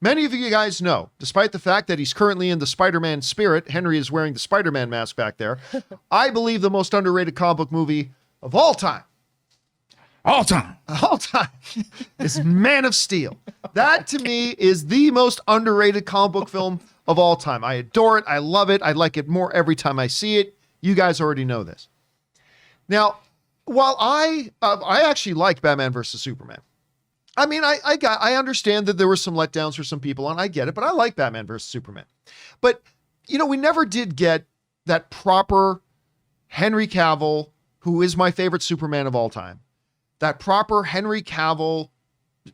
Many of you guys know, despite the fact that he's currently in the Spider-Man spirit, Henry is wearing the Spider-Man mask back there, I believe the most underrated comic book movie of all time is Man of Steel. That to me is the most underrated comic book film of all time. I adore it. I love it. I like it more every time I see it. You guys already know this. Now, while I actually like Batman versus Superman. I mean, I understand that there were some letdowns for some people, and I get it, but I like Batman versus Superman. But, you know, we never did get that proper Henry Cavill, who is my favorite Superman of all time, that proper Henry Cavill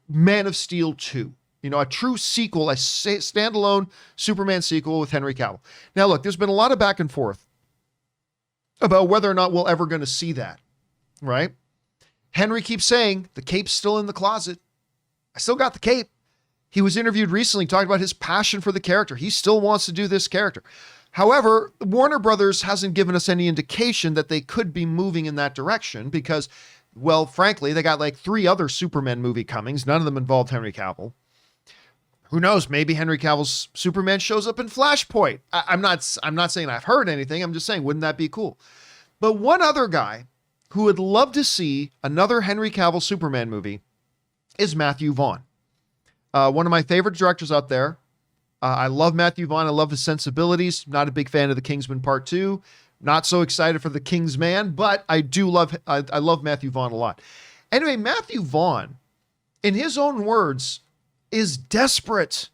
Man of Steel 2. You know, a true sequel, a standalone Superman sequel with Henry Cavill. Now, look, there's been a lot of back and forth about whether or not we're ever going to see that, right? Henry keeps saying the cape's still in the closet. I still got the cape. He was interviewed recently talking about his passion for the character. He still wants to do this character. However, Warner Brothers hasn't given us any indication that they could be moving in that direction because, well, frankly, they got like 3 other Superman movie comings. None of them involved Henry Cavill. Who knows? Maybe Henry Cavill's Superman shows up in Flashpoint. I'm not saying I've heard anything. I'm just saying, wouldn't that be cool? But one other guy who would love to see another Henry Cavill Superman movie is Matthew Vaughn. One of my favorite directors out there. I love Matthew Vaughn. I love his sensibilities. Not a big fan of The Kingsman Part 2. Not so excited for The King's Man, but I love Matthew Vaughn a lot. Anyway, Matthew Vaughn, in his own words, is desperate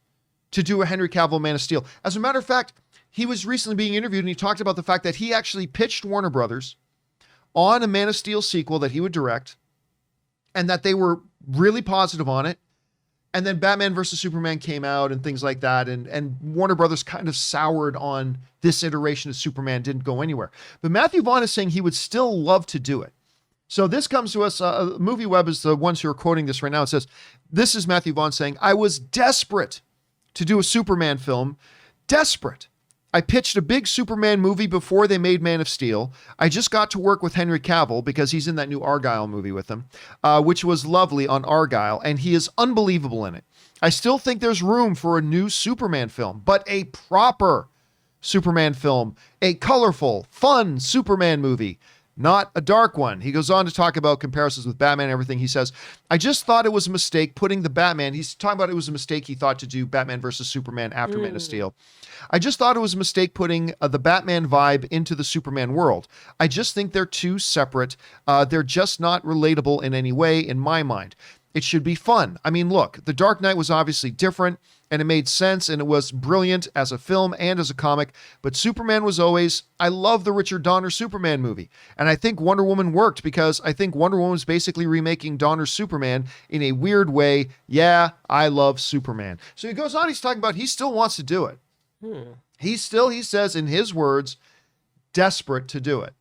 to do a Henry Cavill Man of Steel. As a matter of fact, he was recently being interviewed and he talked about the fact that he actually pitched Warner Brothers on a Man of Steel sequel that he would direct, and that they were really positive on it. And then Batman versus Superman came out and things like that. And Warner Brothers kind of soured on this iteration of Superman, didn't go anywhere. But Matthew Vaughn is saying he would still love to do it. So this comes to us, MovieWeb is the ones who are quoting this right now. It says, this is Matthew Vaughn saying, I was desperate to do a Superman film. Desperate. I pitched a big Superman movie before they made Man of Steel. I just got to work with Henry Cavill because he's in that new Argyle movie with him, which was lovely on Argyle, and he is unbelievable in it. I still think there's room for a new Superman film, but a proper Superman film, a colorful, fun Superman movie, not a dark one. He goes on to talk about comparisons with Batman and everything. He says, I just thought it was a mistake putting the Batman, he's talking about it was a mistake he thought to do Batman versus Superman after Man of Steel. I just thought it was a mistake putting the Batman vibe into the Superman world. I just think they're too separate. They're just not relatable in any way in my mind. It should be fun. I mean, look, The Dark Knight was obviously different and it made sense and it was brilliant as a film and as a comic, but Superman was always, I love the Richard Donner Superman movie. And I think Wonder Woman worked because I think Wonder Woman was basically remaking Donner's Superman in a weird way. Yeah, I love Superman. So he goes on, he's talking about he still wants to do it. He says in his words, desperate to do it.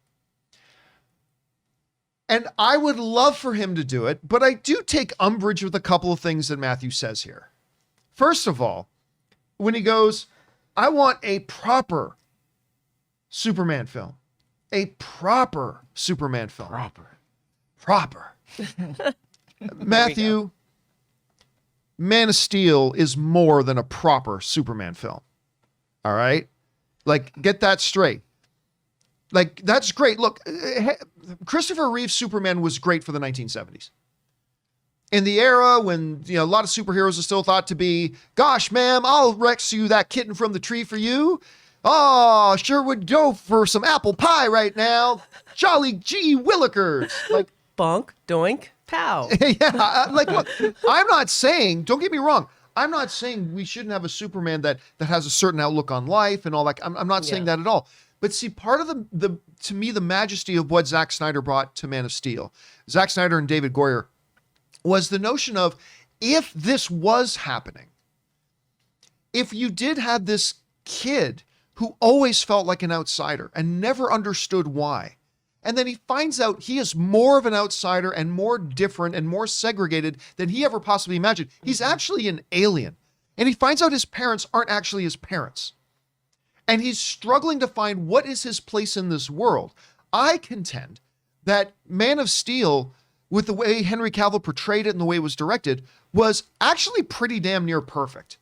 And I would love for him to do it, but I do take umbrage with a couple of things that Matthew says here. First of all, when he goes, I want a proper Superman film. A proper Superman film. Proper. Matthew, Man of Steel is more than a proper Superman film. All right? Like, get that straight. Like, that's great. Look, Christopher Reeve's Superman was great for the 1970s. In the era when, you know, a lot of superheroes are still thought to be, gosh, ma'am, I'll rescue that kitten from the tree for you. Oh, sure would go for some apple pie right now. Jolly gee willikers. Like, bonk, doink, pow. Yeah, like, look, I'm not saying, don't get me wrong, I'm not saying we shouldn't have a Superman that has a certain outlook on life and all that. I'm not saying that at all. But see, part of the to me, the majesty of what Zack Snyder brought to Man of Steel, Zack Snyder and David Goyer, was the notion of, if this was happening, if you did have this kid who always felt like an outsider and never understood why, and then he finds out he is more of an outsider and more different and more segregated than he ever possibly imagined. He's actually an alien. And he finds out his parents aren't actually his parents. And he's struggling to find what is his place in this world. I contend that Man of Steel, with the way Henry Cavill portrayed it and the way it was directed, was actually pretty damn near perfect.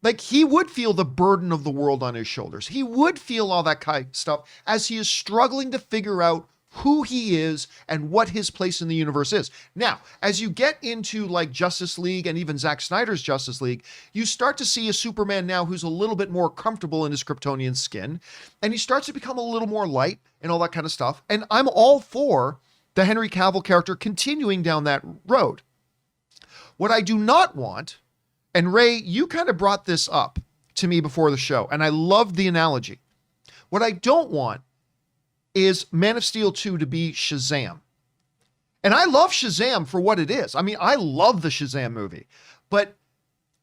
Like, he would feel the burden of the world on his shoulders. He would feel all that kind of stuff as he is struggling to figure out who he is and what his place in the universe is. Now, as you get into like Justice League and even Zack Snyder's Justice League, you start to see a Superman now who's a little bit more comfortable in his Kryptonian skin, and he starts to become a little more light and all that kind of stuff. And I'm all for the Henry Cavill character continuing down that road. What I do not want, and Ray, you kind of brought this up to me before the show, and I loved the analogy. What I don't want is Man of Steel 2 to be Shazam. And I love Shazam for what it is. I mean, I love the Shazam movie, but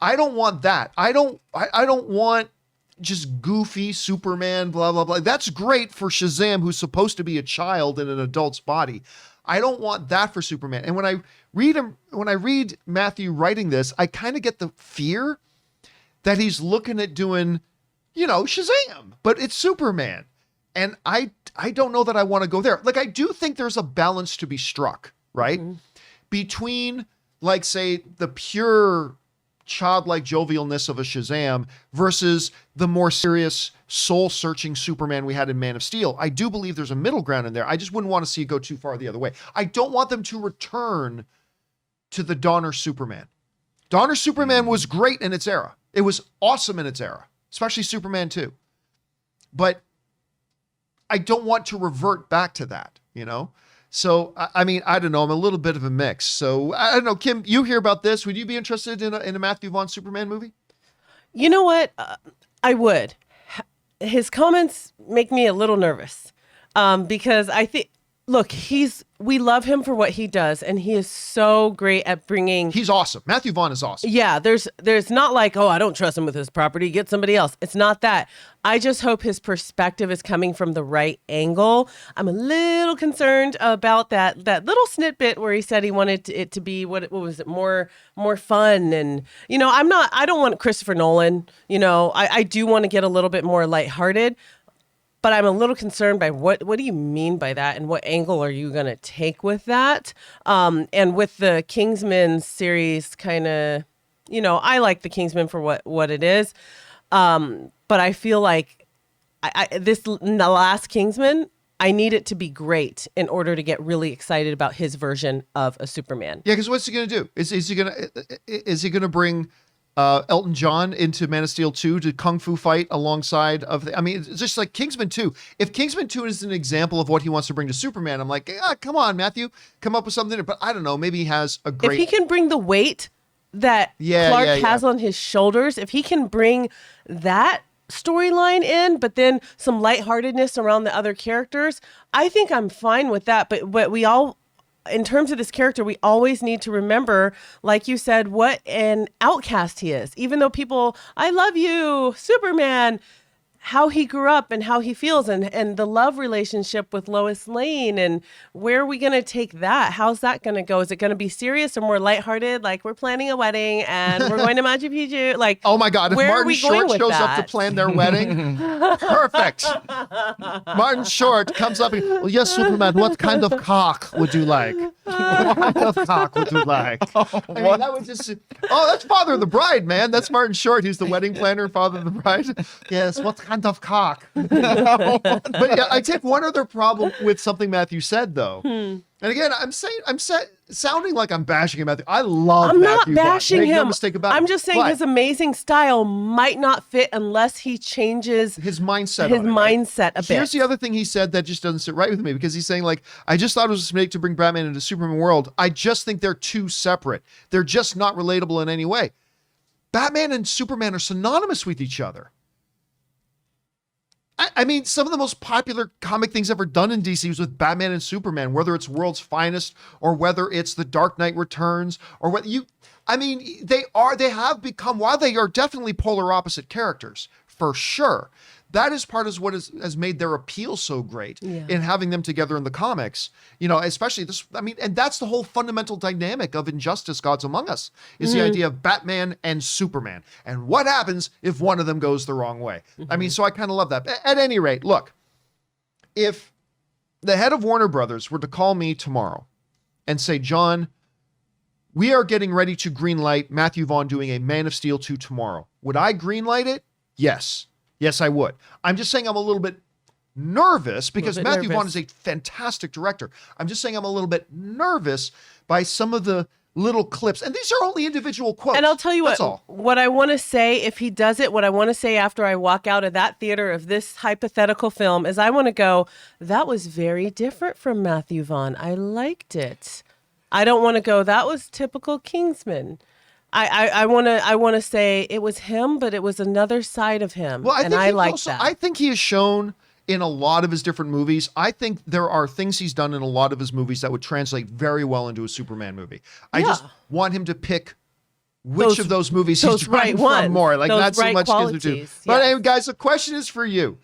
I don't want that. I don't want just goofy Superman, blah, blah, blah. That's great for Shazam, who's supposed to be a child in an adult's body. I don't want that for Superman. And when I read Matthew writing this, I kind of get the fear that he's looking at doing, Shazam, but it's Superman. And I don't know that I want to go there. Like, I do think there's a balance to be struck, right? Mm-hmm. Between, like, say, the pure childlike jovialness of a Shazam versus the more serious, soul-searching Superman we had in Man of Steel. I do believe there's a middle ground in there. I just wouldn't want to see it go too far the other way. I don't want them to return to the Donner Superman. Donner Superman was great in its era. It was awesome in its era, especially Superman 2. But I don't want to revert back to that, So, I mean, I don't know. I'm a little bit of a mix. So, I don't know. Kim, you hear about this. Would you be interested in a Matthew Vaughn Superman movie? You know what? I would. His comments make me a little nervous because I think, look, we love him for what he does, and he is so great at bringing. He's awesome. Matthew Vaughn is awesome. Yeah, there's not like, I don't trust him with his property. Get somebody else. It's not that. I just hope his perspective is coming from the right angle. I'm a little concerned about that little snippet where he said he wanted it to be what was it, more fun, and I don't want Christopher Nolan. I do want to get a little bit more lighthearted. But I'm a little concerned by what do you mean by that, and what angle are you going to take with that? And with the Kingsman series, kind of, I like the Kingsman for what it is. But I feel like the last Kingsman, I need it to be great in order to get really excited about his version of a Superman. Yeah, because what's he going to do? Is he going to bring Elton John into Man of Steel 2 to kung fu fight alongside of it's just like Kingsman 2. If Kingsman 2 is an example of what he wants to bring to Superman, I'm like, come on, Matthew, come up with something. But I don't know, maybe he has a great. If he can bring the weight that Clark has on his shoulders, if he can bring that storyline in, but then some lightheartedness around the other characters, I think I'm fine with that. But we all, in terms of this character, we always need to remember, like you said, what an outcast he is. Even though people, I love you, Superman, how he grew up and how he feels, and the love relationship with Lois Lane, and where are we going to take that? How's that going to go? Is it going to be serious or more lighthearted? Like, we're planning a wedding and we're going to Machu Picchu. Like, oh my God, if Martin Short shows up to plan their wedding, perfect. Martin Short comes up and, well, yes, Superman, what kind of cock would you like? What kind of cock would you like? That would just, that's Father of the Bride, man. That's Martin Short. He's the wedding planner, Father of the Bride. Yes, what kind of cock? But yeah, I take one other problem with something Matthew said, though. And again, I'm sounding like I'm bashing him. I love I'm Matthew not bashing Vaughn. Make him. no mistake about it. I'm just saying his amazing style might not fit unless he changes his mindset. A bit. Here's the other thing he said that just doesn't sit right with me, because he's saying, like, I just thought it was a mistake to bring Batman into Superman world. I just think they're too separate. They're just not relatable in any way. Batman and Superman are synonymous with each other. I mean, some of the most popular comic things ever done in DC was with Batman and Superman, whether it's World's Finest or whether it's The Dark Knight Returns or what they have become, while they are definitely polar opposite characters, for sure. That is part of what has made their appeal so great in having them together in the comics, especially this. And that's the whole fundamental dynamic of Injustice, Gods Among Us, is the idea of Batman and Superman. And what happens if one of them goes the wrong way? So I kind of love that. At any rate, look, if the head of Warner Brothers were to call me tomorrow and say, John, we are getting ready to greenlight Matthew Vaughn doing a Man of Steel 2 tomorrow. Would I greenlight it? Yes. Yes, I would. I'm just saying I'm a little bit nervous because Matthew Vaughn is a fantastic director. I'm just saying I'm a little bit nervous by some of the little clips. And these are only individual quotes. And I'll tell you That's all. what I want to say, if he does it, what I want to say after I walk out of that theater of this hypothetical film is I want to go, that was very different from Matthew Vaughn. I liked it. I don't want to go, that was typical Kingsman. I want to say it was him, but it was another side of him. Well, I like that. I think he has shown in a lot of his different movies. I think there are things he's done in a lot of his movies that would translate very well into a Superman movie. I just want him to pick which of those movies he's drawing from more. Like, not so much gives to. But anyway, guys, the question is for you.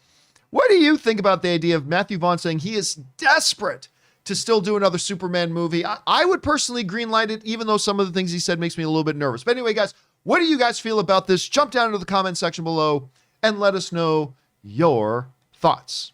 What do you think about the idea of Matthew Vaughn saying he is desperate to still do another Superman movie? I would personally greenlight it, even though some of the things he said makes me a little bit nervous. But anyway, guys, what do you guys feel about this? Jump down into the comment section below and let us know your thoughts.